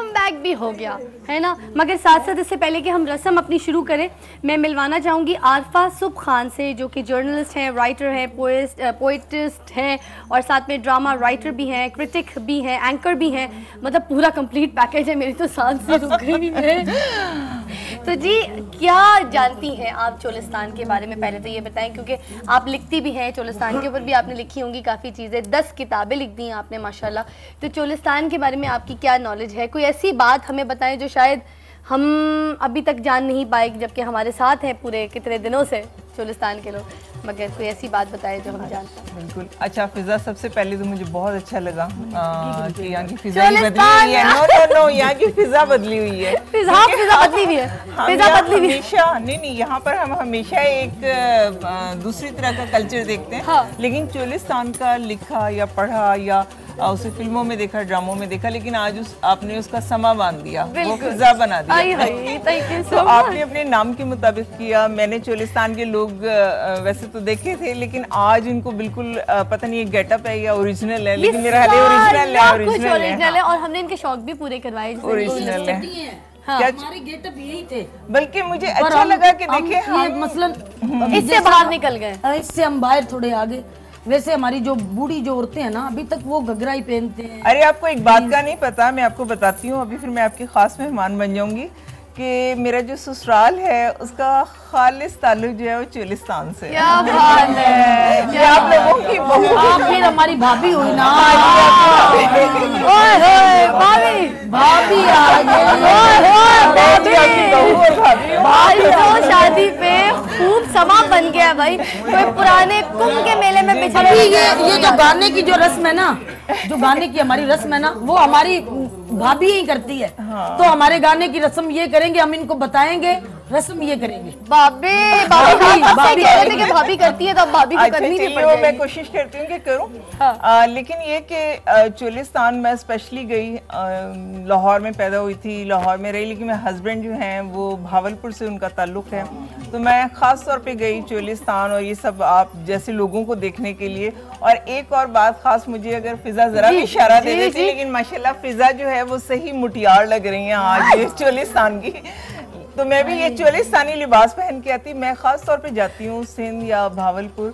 Comeback भी हो गया है ना। मगर साथ साथ इससे पहले कि हम रस्म अपनी शुरू करें, मैं मिलवाना चाहूँगी आरफा सुब खान से, जो कि जर्नलिस्ट हैं, राइटर हैं, पोइटिस्ट हैं और साथ में ड्रामा राइटर भी हैं, क्रिटिक भी हैं, एंकर भी हैं। मतलब पूरा कंप्लीट पैकेज है। मेरी तो सांस से रुक गई है। तो जी क्या जानती हैं आप चोलिस्तान के बारे में, पहले तो ये बताएं, क्योंकि आप लिखती भी हैं, चोलिस्तान के ऊपर भी आपने लिखी होंगी काफ़ी चीज़ें, 10 किताबें लिख दी हैं आपने माशाल्लाह। तो चोलिस्तान के बारे में आपकी क्या नॉलेज है? कोई ऐसी बात हमें बताएं जो शायद हम अभी तक जान नहीं पाए, जबकि हमारे साथ हैं पूरे कितने दिनों से चोलिस्तान के लोग, मगर कोई ऐसी बात बताए जो हम जानते हैं। बिल्कुल। अच्छा फिजा, सबसे पहले तो मुझे बहुत अच्छा लगा कि यहाँ की फिजा बदली हुई है। नो, यहाँ की फिजा बदली हुई है। फिजा बदली हुई है, फिजा बदली हुई है। हमेशा नहीं, यहाँ पर हम हमेशा एक दूसरी तरह का कल्चर देखते हैं। हाँ। लेकिन चोलिस्तान का लिखा या पढ़ा या उसे फिल्मों में देखा, ड्रामों में देखा, लेकिन आज आपने उसका समा बांध दिया, वो फिजा बना दिया। तो आपने अपने नाम के मुताबिक किया। मैंने चोलिस्तान के लोग वैसे तो देखे थे, लेकिन आज उनको बिल्कुल पता नहीं ये गेटअप है या ओरिजिनल है, लेकिन मेरा ओरिजिनल है और हमने इनके शौक भी पूरे करवाए, ओरिजिनल है। हाँ, हमारे गेटअप यही थे। बल्कि मुझे अच्छा लगा कि देखे हम मसलन इससे बाहर निकल गए, इससे हम बाहर थोड़े आगे। वैसे हमारी जो बूढ़ी जो औरतें हैं ना, अभी तक वो घघरा ही पहनते हैं। अरे आपको एक बात का नहीं पता, मैं आपको बताती हूँ। अभी फिर मैं आपकी खास मेहमान बन जाऊंगी कि मेरा जो ससुराल है उसका खालिस ताल्लुक जो है वो चोलिस्तान से। क्या बात है, आप लोगों की बहू, आप फिर हमारी भाभी हुई ना। भाभी भाई तो शादी पे खूब समा बन गया भाई। कोई पुराने कुंभ के मेले में पिछले ये जो गाने की जो रस्म है ना, जो गाने की हमारी रस्म है ना, वो हमारी भाभी ही करती है। हाँ। तो हमारे गाने की रस्म ये करेंगे, हम इनको बताएंगे, रस्म ये करेंगे। भाभी करती है तो भाभी को करनी नहीं पड़ेगी। मैं कोशिश करती हूँ कि करूँ। हाँ। लेकिन ये कि चोलिस्तान में स्पेशली गई, लाहौर में पैदा हुई थी, लाहौर में रही, लेकिन मेरे हस्बैंड जो हैं वो भावलपुर से उनका ताल्लुक है। तो मैं ख़ास तौर पे गई चोलिस्तान और ये सब आप जैसे लोगों को देखने के लिए। और एक और बात खास, मुझे अगर फिजा जरा भी इशारा दे देती, लेकिन माशाल्लाह फिजा जो है वो सही मुटियार लग रही है आज चोलिस्तान की। तो मैं भी ये चोलिस्तानी लिबास पहन के आती। मैं ख़ास तौर पे जाती हूँ सिंध या भावलपुर,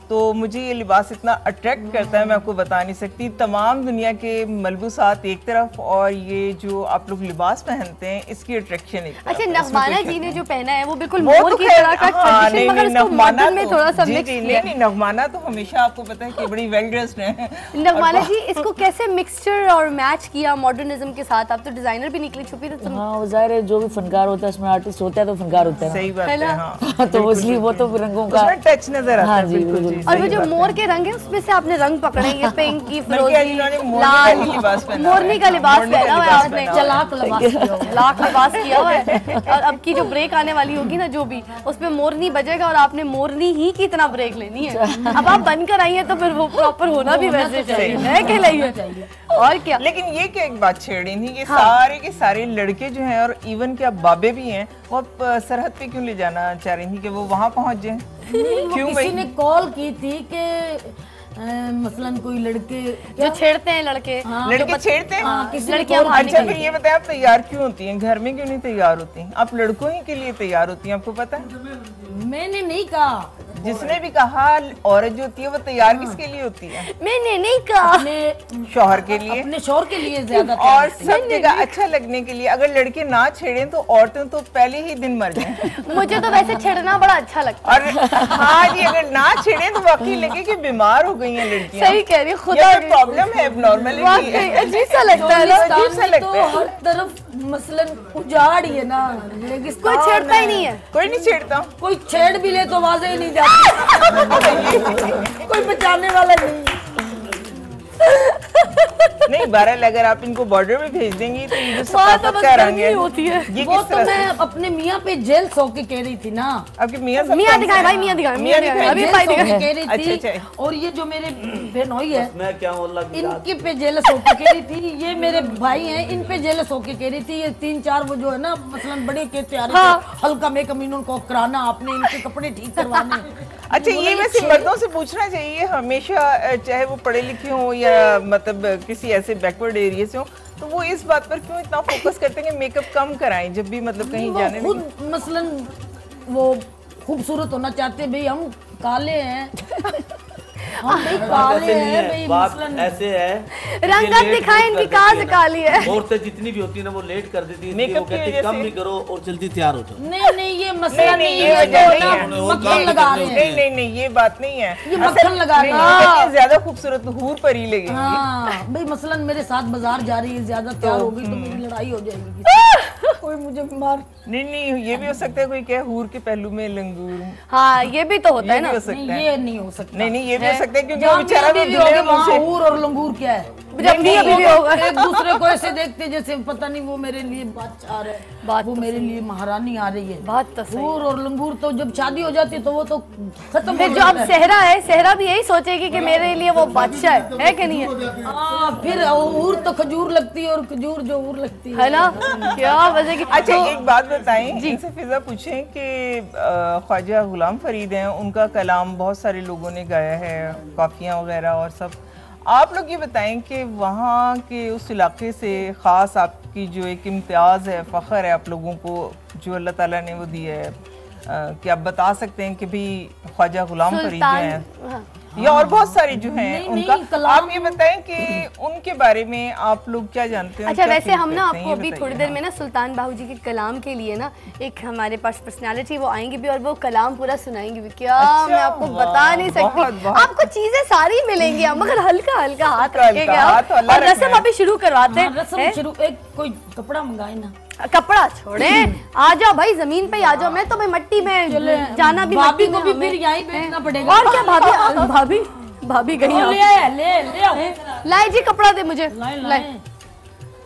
तो मुझे ये लिबास इतना अट्रैक्ट करता है, मैं आपको बता नहीं सकती। तमाम दुनिया के मलबूसात एक तरफ और ये जो आप लोग लिबास पहनते हैं इसकी अट्रैक्शन एक तरफ। अच्छा, नगमाना जी ने जो पहना है वो बिल्कुल मोर की तरह का ट्रेडिशन, मगर उसको मॉडर्न में थोड़ा सा मिक्स किया। नहीं, नगमाना तो हमेशा आपको पता है कि बड़ी वेल ड्रेस्ड है। नगमाना जी, इसको कैसे मिक्सचर और मैच किया मॉडर्निज्म के साथ? आप तो डिजाइनर भी निकली छुपी तो। हाँ, जाहिर है जो भी फनकार होता है उसमें आर्टिस्ट होता है तो फनकार होता है। सही बात है। तो इसलिए वो तो रंगों का टच नजर आता है। और वो जो मोर के रंग है उसमें से आपने रंग पकड़े, ये पिंक की, फिरोजी, लाल, मोरनी का लिबास पहना हुआ है आपने, चलाक लिबास किया हुआ है। और अब की जो ब्रेक आने वाली होगी ना, जो भी उसमें मोरनी बजेगा और आपने मोरनी ही की इतना ब्रेक लेनी है। अब आप बनकर आई है तो फिर वो प्रॉपर होना भी वैसे चाहिए है कि नहीं है? और क्या। लेकिन ये क्या एक बात छेड़ी थी कि सारे के सारे लड़के जो हैं और इवन के अब बाबे भी हैं, वो सरहद पे क्यों ले जाना चाह रही थी कि वो वहाँ पहुँच जाए? क्यों? किसी ने कॉल की थी कि मसलन कोई लड़के जो छेड़ते हैं, लड़के छेड़ते हैं। लड़कियां। अच्छा फिर ये बताएं, आप तैयार क्यों होती हैं? घर में क्यों नहीं तैयार होती? आप लड़कों ही के लिए तैयार होती हैं, आपको पता है? मैंने नहीं कहा। जिसने भी कहा औरत जो होती है वो तैयार किसके लिए होती है? मैंने नहीं कहा। अपने शौहर के लिए, अपने शौहर के लिए ज्यादा, और सब जगह अच्छा लगने के लिए। अगर लड़के ना छेड़े तो औरतें तो पहले ही दिन मर जाएं। मुझे तो वैसे छेड़ना बड़ा अच्छा लगता है। और हाँ जी, अगर ना छेड़े तो वाकई लगे कि बीमार हो गई हैं लड़कियां। सही कह रही है, खुदा प्रॉब्लम है, एबनॉर्मलिटी है। अजीब सा लगता है ना, अजीब सा लगता है। हर तरफ मसलन उजाड़ ही है ना, कोई छेड़ता ही नहीं है। कोई नहीं छेड़ता। कोई छेड़ भी ले तो आवाज़ ही नहीं जाती। कोई बचाने वाला नहीं। नहीं, बहरहाल अगर आप इनको बॉर्डर में भेज देंगी तो ये जो सकाफत का रंग है होती है, ये वो तो मैं अपने मियाँ पे जेल सो के कह रही थी ना। आपके मियाँ दिखाए भाई, मियाँ दिखाए अभी भाई कह रही थी। और ये जो मेरे बहनोई है, इनके पे जेल सो के कह रही थी। ये मेरे भाई हैं, इन पे जेल सो के कह रही थी। ये 3-4 वो जो है ना मसलन बड़े के तैयार हल्का मेकअप इनको कराना, आपने इनके कपड़े ठीक करवाने। अच्छा, ये वैसे मर्दों से पूछना चाहिए हमेशा, चाहे वो पढ़े लिखे हो या मतलब किसी ऐसे बैकवर्ड एरिया से हो, तो वो इस बात पर क्यों इतना फोकस करते हैं कि मेकअप कम कराएं जब भी मतलब कहीं वो जाने खुद मसलन वो खूबसूरत होना चाहते हैं, भाई हम काले हैं हम भाई काले हैं भाई, बात मसलन ऐसे है रंगत दिखाए इनकी कहाँ से काली है। औरतें जितनी भी होती है ना वो लेट कर देती है, मेकअप वो की कहती वजह है कम से। भी करो और जल्दी तैयार हो जाओ। नहीं ये मसला नहीं, नहीं ये है, वजह वो नहीं ना है। मक्खन लगा रहे हैं। नहीं, ये बात नहीं है, ये मक्खन लगा रहे हैं। ज्यादा खूबसूरत हूर पर ही लगेगी। हाँ भाई मसलन मेरे साथ बाजार जा रही है, ज्यादा तैयार हो गई तो मेरी लड़ाई हो जाएगी, कोई मुझे मार। नहीं, ये भी हो सकता है कोई कहे हूर के पहलू में लंगूर, हाँ ये भी तो होता है ये भी ना। हो सकता नहीं है। ये नहीं हो सकता। नहीं, ये भी हो सकता है क्योंकि वो जहाँ बेचारा भी वो होगे दुल्हन वहाँ उनसे- हूर और लंगूर क्या है, जब भी अभी भी होगा। एक दूसरे को ऐसे देखते जैसे पता नहीं वो मेरे लिए बात आ रहा है, बात वो तो मेरे लिए महारानी आ रही है। बात तो सही। हूर और लंगूर तो जब शादी हो जाती है तो वो तो खत्म हो फिर जो जाता अब है। सहरा है, सहरा भी यही सोचेगी कि मेरे लिए वो बादशाह है कि नहीं है? हाँ फिर हूर तो खजूर लगती है और खजूर जो हूर लगती है ना, क्या वजह की। अच्छा एक बात बताएं, इनसे फिजा पूछें कि ख्वाजा गुलाम फरीद हैं, उनका कलाम बहुत सारे लोगों ने गाया है, काफियाँ वगैरह और सब। आप लोग ये बताएं कि वहाँ के उस इलाके से ख़ास आपकी जो एक इम्तियाज़ है, फ़ख्र है आप लोगों को जो अल्लाह ताला ने वो दिया है, कि आप बता सकते हैं कि भी ख्वाजा गुलाम फरीद जो हैं हाँ। या और बहुत सारे जो हैं नहीं, उनका, कलाम- आप ये बताएं कि उनके बारे में आप लोग क्या जानते हैं? अच्छा क्या वैसे feel हम ना करते हैं, आपको ये अभी बताइए। थोड़ी देर में ना सुल्तान बाहू जी के कलाम के लिए ना एक हमारे पास पर्सनालिटी वो आएंगे भी और वो कलाम पूरा सुनाएंगे भी। क्या अच्छा, मैं आपको बता नहीं सकती, बहुत। आपको चीजें सारी मिलेंगी आप, मगर हल्का हल्का हाथ हल्का रखेंगे हाथ, आप। अल्लाह और रस्म रखना है। अभी शुरू करवाते हाँ, हैं। रस्म शुरू, एक कोई कपड़ा मंगाए ना। कपड़ा छोड़े, आ जाओ भाई जमीन पे आ जाओ, मैं तो भाई मट्टी में जाना भी भाभी मट्टी को में भी हमें। फिर यहीं बैठना पड़ेगा। और क्या भाभी भाभी भाभी गई ओ, आप। ले आया, ले आओ। लाए जी कपड़ा दे मुझे, लाए लाए लाए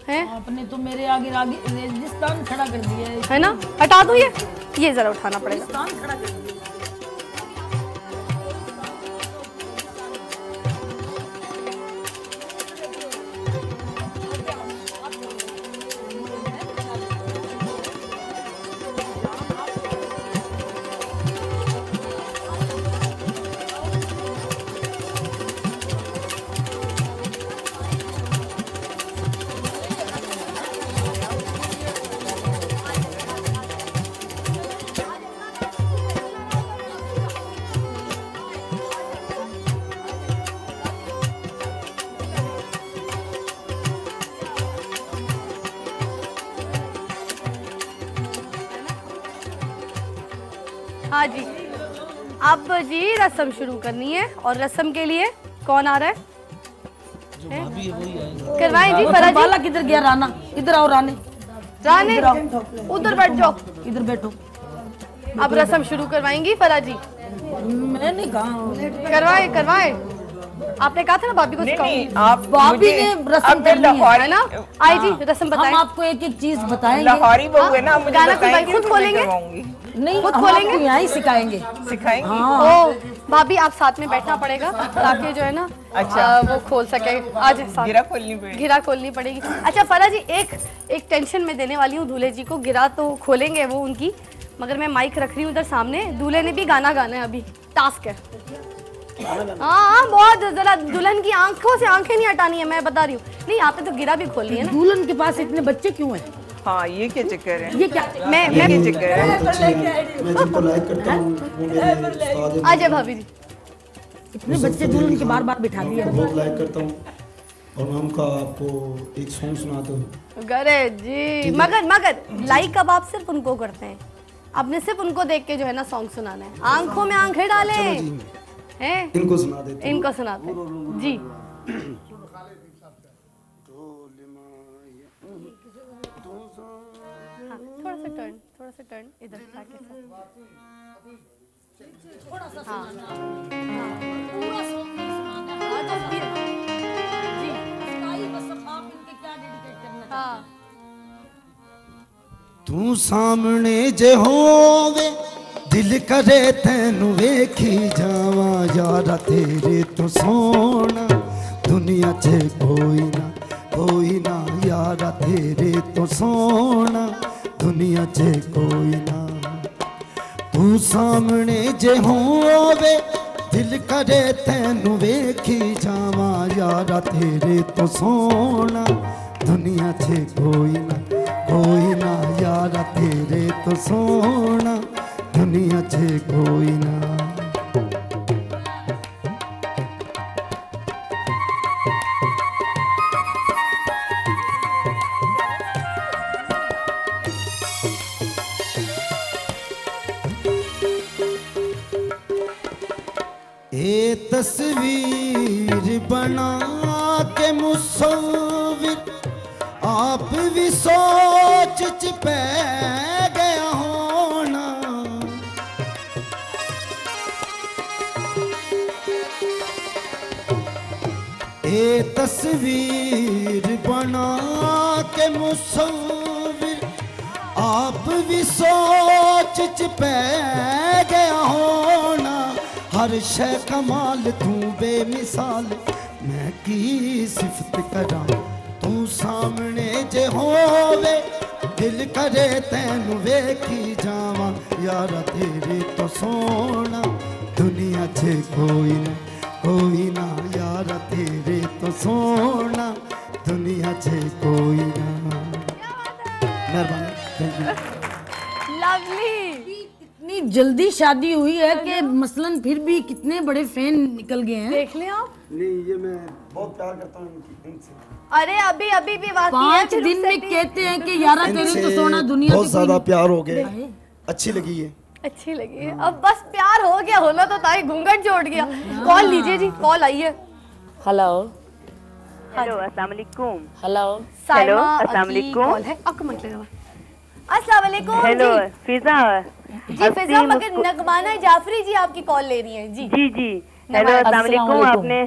हैं आपने तो मेरे आगे रेगिस्तान खड़ा कर दिया है। है ना, हटा दो ये जरा उठाना पड़ेगा। रेगिस्तान खड़ा कर दिया। हाँ जी, अब जी रस्म शुरू करनी है और रस्म के लिए कौन आ रहा है? करवाएं जी फरा जी। बाला किधर गया? राना इधर आओ, राने राने उधर बैठ जाओ। इधर बैठो। अब रस्म शुरू करवाएंगी फरा जी? मैंने कहा करवाए करवाए, आपने कहा था ना भाभी को नहीं, सिखाऊंगी। आप भाभी मुझे- ने रस्म अब मैं करनी है, लाहौरी- है ना, आई जी रस्म हम बताएं। आपको एक एक चीज बताएंगे। लाहौरी बहू है ना, मुझे गाना बताएंगे खुद तो मैं खोलेंगे? करवाऊंगी। नहीं खुद हम खोलेंगे? आपको यहाँ ही सिखाएंगे। सिखाएंगे। ओ भाभी आप साथ में बैठना पड़ेगा ताकि जो है ना अच्छा। वो खोल सके। आज साथ गिरा खोलनी पड़ेगी। गिरा खोलनी पड़ेगी। अच्छा फरा जी, एक टेंशन में देने वाली हूँ दूल्हे जी को। गिरा तो खोलेंगे वो उनकी, मगर मैं माइक रख रही हूँ उधर सामने, दूल्हे ने भी गाना गाना है, अभी टास्क है। हाँ बहुत, जरा दुल्हन की आंखों से आंखें नहीं हटानी है, मैं बता रही हूँ। नहीं आपने तो गिरा भी खोली है ना। दुल्हन के पास इतने बच्चे क्यों हैं? हाँ ये क्या चक्कर है? ये क्या? मैं ये चक्कर है? मैं जिनको लाइक करता हूँ वो मेरे उस्ताद हैं। आ जाए भाभी जी। इतने बच्चे दुल्हन के बार बार बिठा दिए। बहुत लाइक करता हूँ और मैं उनका आपको एक सॉन्ग सुनाता हूँ। करे जी, मगर लाइक अब आप सिर्फ उनको करते हैं, आपने सिर्फ उनको देख के जो है ना सॉन्ग सुनाना है। आंखों में आंखें डाले हैं, इनको सुना देते हैं। इनको सुनाते हैं जी। हाँ, थोड़ा सा टर्न इधर ताकि हाँ तो फिर जी हाँ। तू सामने जे होवे दिल करे तैनू वेखी जावा यारा तेरे तो सोना दुनिया च कोई ना यारा तेरे तो सोना दुनिया च कोई ना। तू सामने जे होवे दिल करे तैनू वेखी जावा यारा तेरे तो सोना दुनिया च कोई ना यारा तेरे तो सोना दुनिया च कोई ना। ये तस्वीर बना के मुसव्विर आप भी सोच च पै गया होना। ये तस्वीर बना के मुसव्विर आप भी सोच च पै गया होना। हर शय कमाल तू बेमिसाल मैं की सिफत करा तू सामने जे होवे दिल करे तैनू वेखी जावा यारा तेरे तो सोना दुनिया च कोई ना यारा तेरे तो सोना दुनिया च कोई ना। मेहरबानी। लवली। इतनी जल्दी शादी हुई है कि मसलन फिर भी कितने बड़े फैन निकल गए हैं। देख लें आप। नहीं ये मैं बहुत प्यार करता हूँ इनसे। अरे अभी भी बाकी है। 5 दिन में कहते हैं कि यारा तेरे तो सोना दुनिया बहुत ज्यादा प्यार हो गए। अच्छी लगी है। अच्छी लगी है। अब बस प्यार हो गया, होना तो था, घूंघट जोड़ गया। कॉल लीजिए जी, कॉल आई है। हेलो हेलो अस्सलाम वालेकुम। हेलो हेलो अस्सलाम वालेकुम। कॉल है आपको मत लगा। अस्सलाम वालेकुम। हेलो फिजा। जी फिजा, मगर नगमाना जाफरी जी आपकी कॉल ले रही हैं। जी जी जी हेलो अस्सलाम वालेकुम। आपने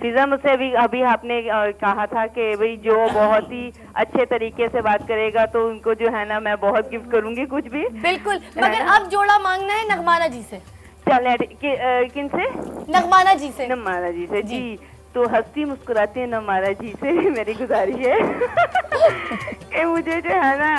फिजा मुझसे अभी आपने कहा था कि भाई जो बहुत ही अच्छे तरीके से बात करेगा तो उनको जो है ना मैं बहुत गिफ्ट करूंगी कुछ भी। बिल्कुल, मगर अब जोड़ा मांगना है नगमाना जी से। चले किन से? नगमाना जी से। नगमाना जी से जी। तो हंसती मुस्कुराती है नगमाना जी से मेरी गुजारिश है कि मुझे जो है ना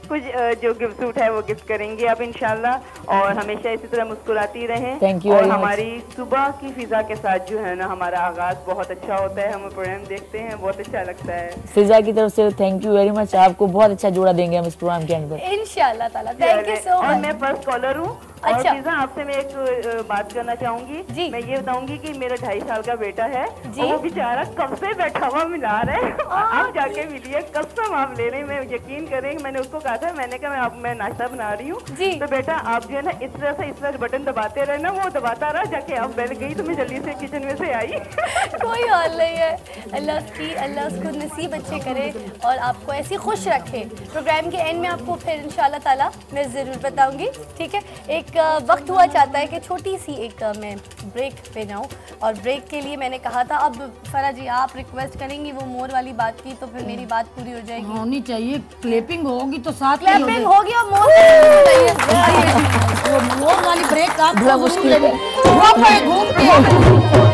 कुछ जो गिफ्ट सूट है वो गिफ्ट करेंगे आप इंशाल्लाह। और हमेशा इसी तरह मुस्कुराती रहें। Thank you और very much. हमारी सुबह की फिजा के साथ जो है ना हमारा आगाज बहुत अच्छा होता है। हम प्रोग्राम देखते हैं, बहुत अच्छा लगता है। फिजा की तरफ से थैंक यू वेरी मच। आपको बहुत अच्छा जोड़ा देंगे हम इस प्रोग्राम के एंड पर इंशाल्लाह ताला। थैंक यू सो और मच। मैं फर्स्ट कॉलर हूँ। और अच्छा। फिजा आपसे मैं एक बात करना चाहूंगी जी। मैं ये बताऊंगी कि मेरा 2.5 साल का बेटा है जी। और वो बेचारा कब से बैठा हुआ मिला रहा है। आप जाके मिलिए, कसम आप ले रहे हैं, मैं यकीन करें। मैंने उसको कहा था, मैंने कहा मैं नाश्ता बना रही हूँ तो बेटा आप जो है ना इस तरह से इस तरह बटन दबाते रहे ना, वो दबाता रहा। जाके अब बेल गई तो मैं जल्दी से किचन में से आई। कोई हाल नहीं है। अल्लाह उसको नसीब अच्छे करे और आपको ऐसी खुश रखे। प्रोग्राम के एंड में आपको फिर इंशाल्लाह ताला मैं ज़रूर बताऊंगी। ठीक है, एक वक्त हुआ चाहता है कि छोटी सी एक मैं ब्रेक पे जाऊँ। और ब्रेक के लिए मैंने कहा था, अब फरा जी आप रिक्वेस्ट करेंगी वो मोर वाली बात की तो फिर मेरी बात पूरी हो जाएगी। होनी चाहिए, क्लैपिंग होगी तो साथ में क्लैपिंग होगी और मोर चाहिए। वो मोर वाली ब्रेक आप बड़ा मुश्किल है। घूम पे